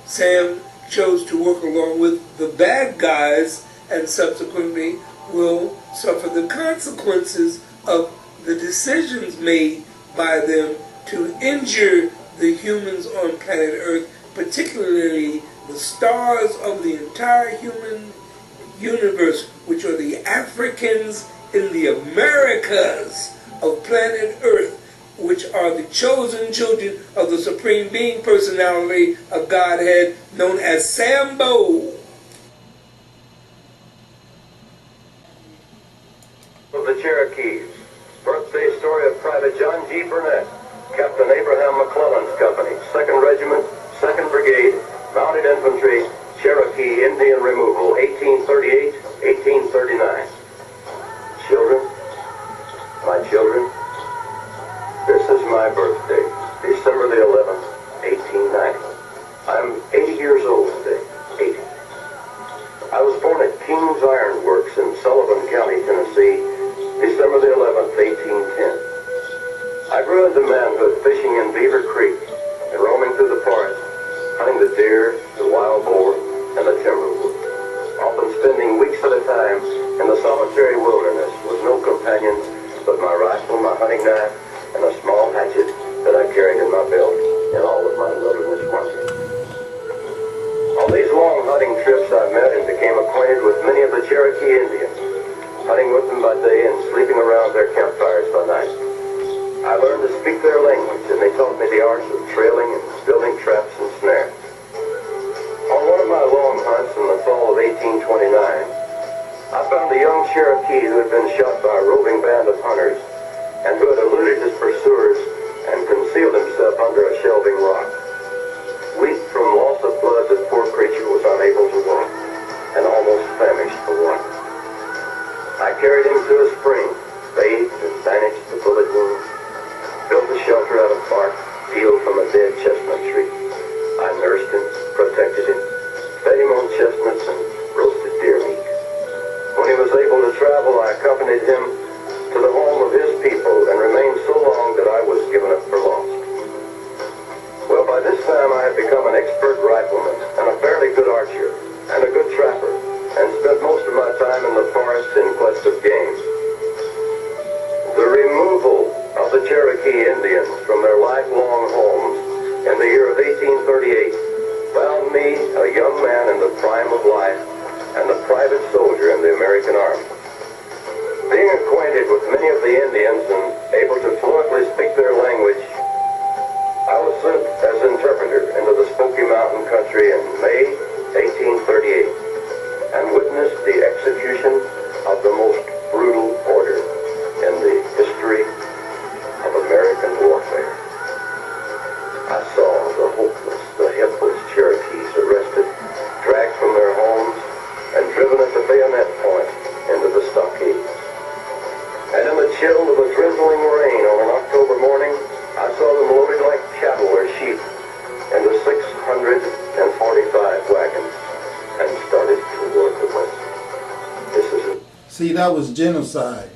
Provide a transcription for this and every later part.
Sam chose to work along with the bad guys and subsequently will suffer the consequences of the decisions made by them to injure the humans on planet Earth, particularly the stars of the entire human universe, which are the Africans in the Americas of planet Earth, which are the chosen children of the Supreme Being personality of Godhead known as Sambo. Of the Cherokees. Birthday story of Private John G. Burnett, Captain Abraham McClellan's company, 2nd Regiment, 2nd Brigade, Mounted Infantry, Cherokee Indian Removal, 1838-1839. Children, my children, this is my birthday, December the 11th, 1890. I'm 80 years old today, 80. I was born at King's Iron Works in Sullivan County, Tennessee, December the 11th, 1810. I grew into manhood fishing in Beaver Creek and roaming through the forest, hunting the deer, the wild boar, and the timberwood, often spending weeks at a time in the solitary wilderness with no companion but my rifle, my hunting knife, and a small hatchet that I carried in my belt in all of my wilderness wanderings. On these long hunting trips I met and became acquainted with many of the Cherokee Indians, hunting with them by day and sleeping around their campfires by night. I learned to speak their language, and they taught me the arts of trailing and building traps and snares. On one of my long hunts in the fall of 1829, I found a young Cherokee who had been shot by a roving band of hunters and who had eluded his pursuers and concealed himself under a shelving rock. Weak from loss of blood, the poor creature was unable to walk and almost famished for water. I carried him to a spring, bathed and bandaged the bullet wound, built a shelter out of bark peeled from a dead chestnut tree. I nursed him, protected him, fed him on chestnuts and roasted deer meat. When he was able to travel, I accompanied him to the home of his people and remained so long that I was given up for lost. Well, by this time I had become an expert rifleman and a fairly good archer and a good trapper, and spent most of my time in the forest in quest of game. The removal of the Cherokee Indians from their lifelong homes in the year of 1838 found me, a young man in the prime of life and a private soldier in the American Army. Being acquainted with many of the Indians and able to fluently speak their language, I was sent as interpreter into the Smoky Mountain country in May 1838. And witnessed the execution of the most brutal order in the history of American warfare. I saw the hopeless, the helpless Cherokees arrested, dragged from their homes, and driven at the bayonet point into the stockades. And in the chill of a drizzling rain on an October morning, I saw them loaded like cattle or sheep into 645 wagons and started toward the west. This is it. See, that was genocide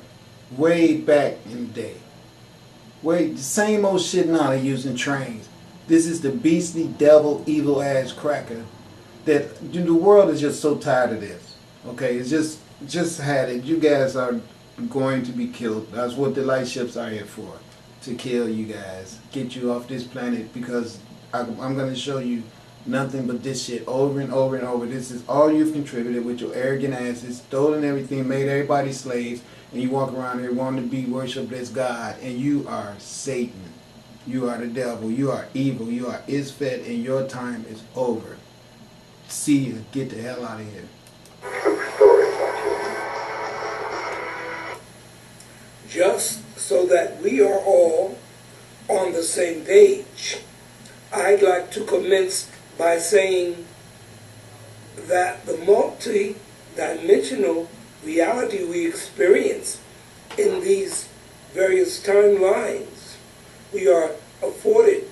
way back in the day. The same old shit now they're using trains. This is the beastly, devil, evil ass cracker that the world is just so tired of this. Okay, it's just had it. You guys are going to be killed. That's what the light ships are here for. To kill you guys. Get you off this planet because I'm going to show you nothing but this shit over and over and over. This is all you've contributed with your arrogant asses, stolen everything, made everybody slaves, and you walk around here wanting to be worshipped as God, and you are Satan. You are the devil. You are evil. You are Isfet, and your time is over. See you. Get the hell out of here. True story, my children. Just so that we are all on the same page, I'd like to commence by saying that the multi-dimensional reality we experience in these various timelines we are afforded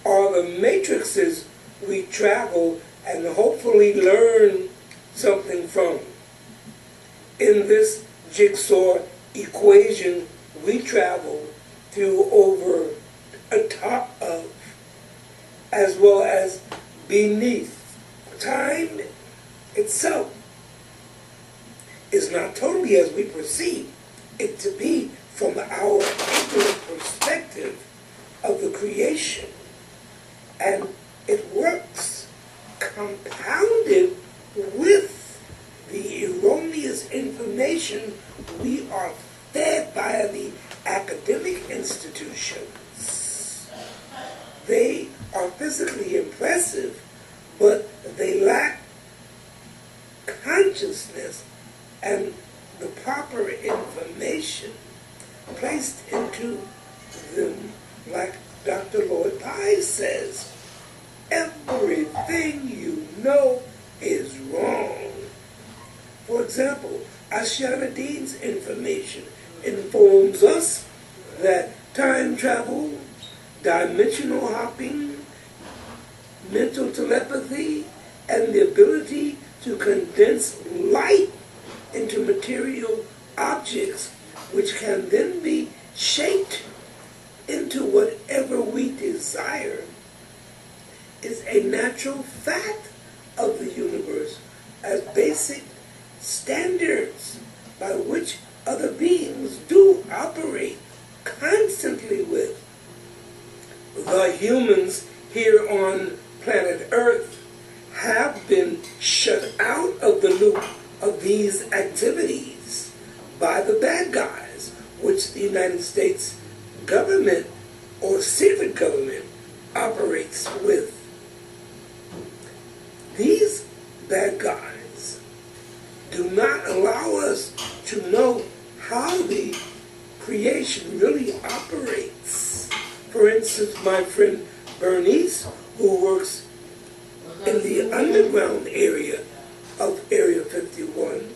are the matrices we travel and hopefully learn something from. In this jigsaw equation we travel through, over, atop of, as well as beneath. Time itself is not totally as we perceive it to be from our ignorant perspective of the creation. And it works compounded with the erroneous information we are fed by the academic institutions. They are physically impressive, but they lack consciousness and the proper information placed into them. Like Dr. Lloyd Pye says, everything you know is wrong. For example, Ashana Dean's information informs us that time travel, dimensional hopping, mental telepathy, and the ability to condense light into material objects, which can then be shaped into whatever we desire, is a natural fact of the universe as basic standards by which other beings do operate constantly with. The humans here on planet Earth have been shut out of the loop of these activities by the bad guys, which the United States government or secret government operates with. These bad guys do not allow us to know how the creation really operates. For instance, my friend Bernice, who works in the underground area of Area 51,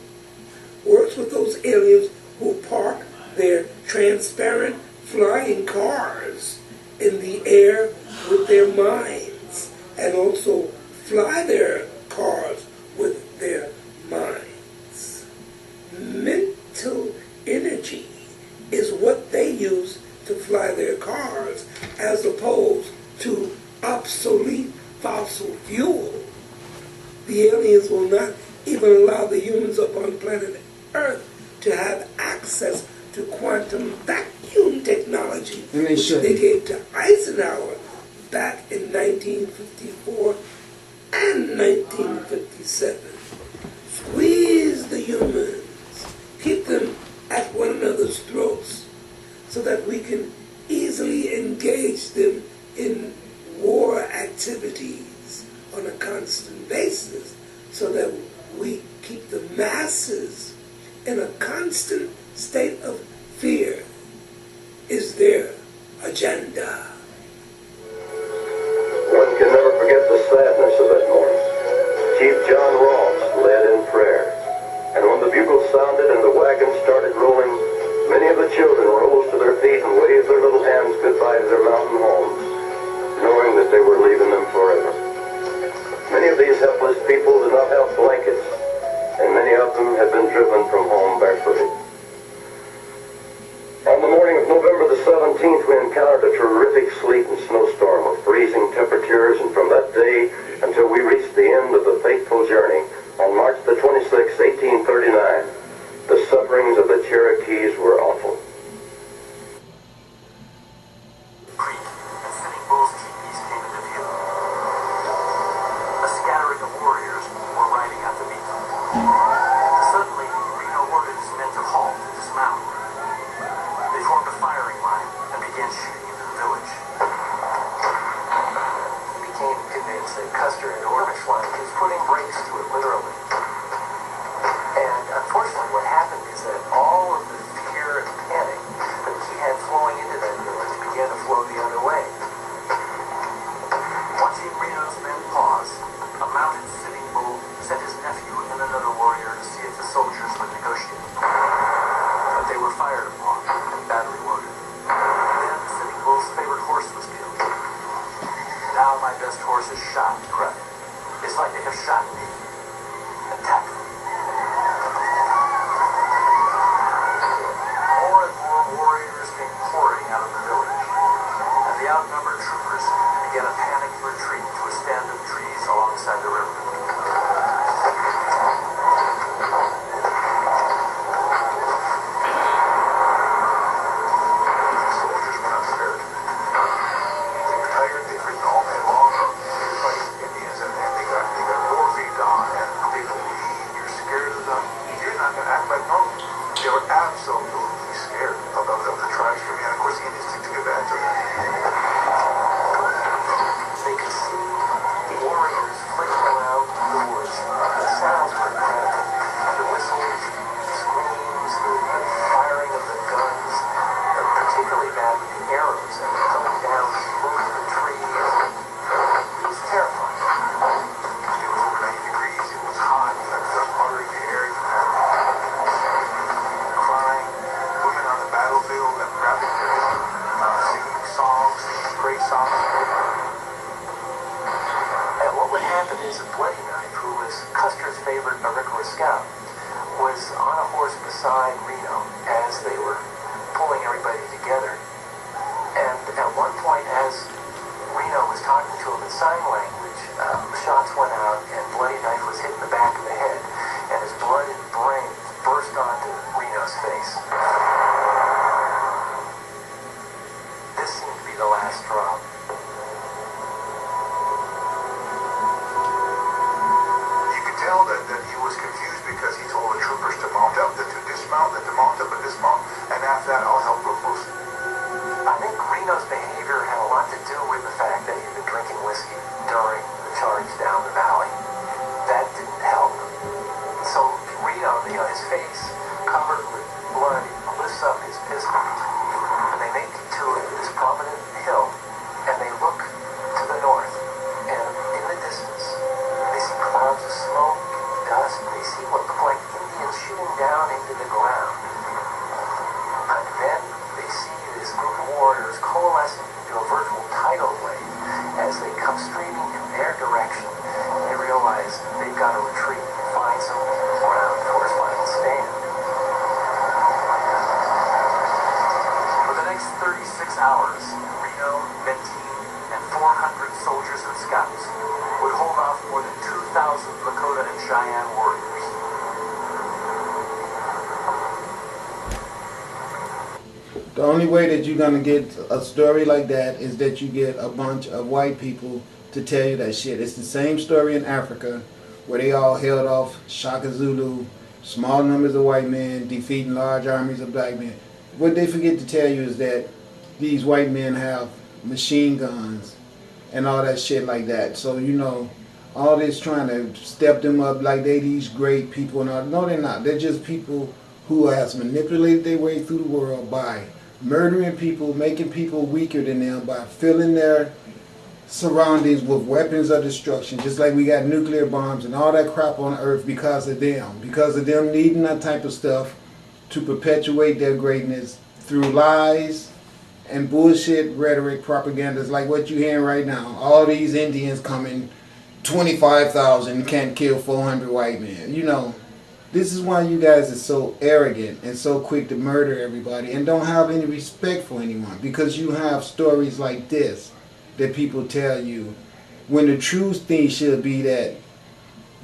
works with those aliens who park their transparent flying cars in the air with their minds, and also fly their cars with their minds. Mental energy is what they use to fly their cars, as opposed to obsolete fossil fuel. The aliens will not even allow the humans up on planet Earth to have access to quantum vacuum technology, which they gave to Eisenhower back in 1954 and 1957. Squeeze the humans, keep them at one another's throats, so that we can easily engage them in war activities on a constant basis, so that we keep the masses in a constant state of fear, is their agenda. One can never forget the sadness of that morning. Chief John Ross led in prayer, and when the bugle sounded and the wagon started rolling, many of the children rose to their feet and waved their little hands goodbye to their mountain homes, knowing that they were leaving them forever. Many of these helpless people did not have blankets, and many of them had been driven from home barefooted. On the morning of November the 17th, we encountered a terrific sleet and snowstorm with freezing temperatures, and from that day until we reached the end of the fateful journey on March the 26th, 1839, the sufferings of the Cherokees were awful. Creek and Sitting Bull's teepees came into view. A scattering of warriors were riding out to meet them. Suddenly, Reno ordered his men to halt and dismount. They formed a firing line and began shooting into the village. He became convinced that Custer had ordered flight. He was putting brakes to it, literally. And unfortunately, what happened is that all of the fear and panic that he had flowing into that village began to flow the other way. Watching Reno's men pause, a mounted Sitting Bull sent his nephew and another warrior to see if the soldiers would negotiate. But they were fired upon and badly wounded. Then Sitting Bull's favorite horse was killed. Now my best horse is shot, he cried. It's like they have shot me. Attack them. More and more warriors came pouring out of the village, and the outnumbered troopers began a panicked retreat to a stand of trees happened is a Bloody Knife, who was Custer's favorite Auricula scout, was on a horse beside Reno as they were pulling everybody together. And at one point, as Reno was talking to him in sign language, shots went out and Bloody Knife was hit in the back of the head, and his blood and brain burst onto Reno's face. This seemed to be the last straw. You could tell that he was confused because he told the troopers to mount up, then to dismount, then to mount up and dismount, and after that all hell broke loose. I think Reno's behavior had a lot to do with the fact that he'd been drinking whiskey during the charge down the valley. That didn't help. So Reno, his face covered with blood, lifts up his pistol, and they make it to this prominent hill, and they look to the north, and in the distance, they see clouds of smoke, dust, they see what look like Indians shooting down into the ground. And then they see this group of warriors coalescing into a virtual tidal wave as they come streaming in their direction. They realize they've got to retreat and find some ground for his final stand. For the next 36 hours, Reno, Benteen, and 400 soldiers and scouts would hold off more than 2,000 Lakota and Cheyenne warriors. The only way that you're gonna get a story like that is that you get a bunch of white people to tell you that shit. It's the same story in Africa, where they all held off Shaka Zulu, small numbers of white men defeating large armies of black men. What they forget to tell you is that these white men have machine guns and all that shit like that. So all this trying to step them up like they these great people and all. No, they're not. They're just people who has manipulated their way through the world by murdering people, making people weaker than them, by filling their surroundings with weapons of destruction, just like we got nuclear bombs and all that crap on Earth because of them needing that type of stuff to perpetuate their greatness through lies and bullshit rhetoric, propagandas like what you're hearing right now. All these Indians coming, 25,000 can't kill 400 white men. This is why you guys are so arrogant and so quick to murder everybody and don't have any respect for anyone, because you have stories like this that people tell you, when the true thing should be that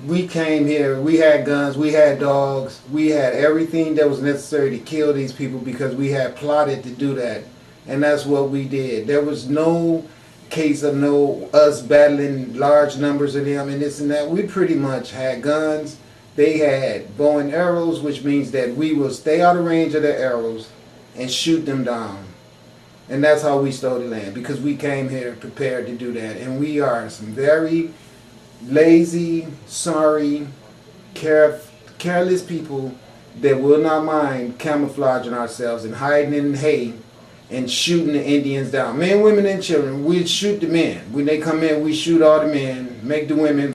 we came here, we had guns, we had dogs, we had everything that was necessary to kill these people because we had plotted to do that, and that's what we did. There was no case of us battling large numbers of them and this and that. We pretty much had guns. They had bow and arrows, which means that we will stay out of range of their arrows and shoot them down. And that's how we stole the land, because we came here prepared to do that. And we are some very lazy, sorry, careless people that will not mind camouflaging ourselves and hiding in hay and shooting the Indians down. Men, women, and children. We shoot the men. When they come in, we shoot all the men, make the women